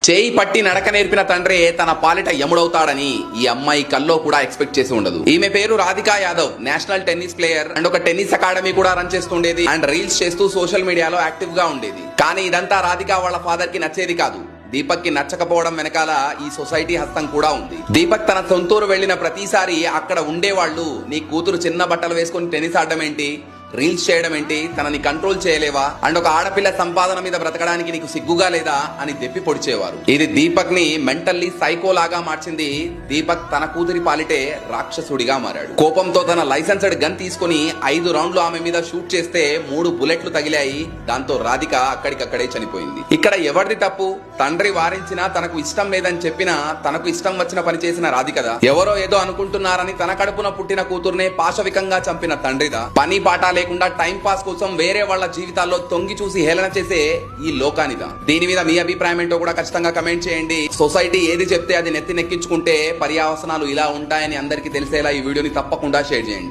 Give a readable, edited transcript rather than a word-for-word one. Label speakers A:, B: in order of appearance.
A: చేయి పట్టి నడక నేర్పిన తండ్రి తన పాలిట యముడవుతాడని ఈ అమ్మాయి కల్లో కూడా ఎక్స్పెక్ట్ చేసి ఉండదు. ఈమె పేరు Radhika Yadav, national tennis player and ఒక టెన్నిస్ అకాడమీ కూడా రన్ చేస్తుండేది అండ్ రీల్స్ చేస్తూ సోషల్ మీడియాలో యాక్టివ్ గా ఉండేది. కానీ ఇదంతా రాధికా వాళ్ళ ఫాదర్ కి నచ్చేది కాదు. దీపక్ కి నచ్చకపోవడం వెనకాల ఈ సొసైటీ హస్తం కూడా ఉంది. దీపక్ తన సొంతూరు వెళ్లిన ప్రతిసారి అక్కడ ఉండేవాళ్లు, నీ కూతురు చిన్న బట్టలు వేసుకుని టెన్నిస్ ఆడడం ఏంటి, రీల్స్ చేయడం ఏంటి, తనని కంట్రోల్ చేయలేవా అండ్ ఒక ఆడపిల్ల సంపాదన మీద బ్రతకడానికి నీకు సిగ్గుగా లేదా అని దెప్పి పొడిచేవారు. ఇది దీపక్ ని మెంటల్లీ సైకో లాగా మార్చింది. దీపక్ తన కూతురి పాలిటే రాక్షసుడిగా మారాడు. కోపంతో తన లైసెన్స్డ్ గన్ తీసుకుని 5 రౌండ్లు ఆమె మీద షూట్ చేస్తే 3 బుల్లెట్లు తగిలాయి. దాంతో రాధిక అక్కడికక్కడే చనిపోయింది. ఇక్కడ ఎవరిది తప్పు? తండ్రి వారించినా తనకు ఇష్టం లేదని చెప్పినా తనకు ఇష్టం వచ్చిన పని చేసిన రాధికదా? ఎవరో ఏదో అనుకుంటున్నారని తన కడుపున పుట్టిన కూతుర్నే పాశవికంగా చంపిన తండ్రిదా? పని పాట లేకుండా టైం పాస్ కోసం వేరే వాళ్ళ జీవితాల్లో తొంగి చూసి హేళన చేసే ఈ లోకానిదా? దీని మీద మీ అభిప్రాయం ఏంటో కూడా ఖచ్చితంగా కమెంట్ చేయండి. సొసైటీ ఏది చెప్తే అది నెత్తినెక్కించుకుంటే పర్యావసనాలు ఇలా ఉంటాయని అందరికీ తెలిసేలా ఈ వీడియోని తప్పకుండా షేర్ చేయండి.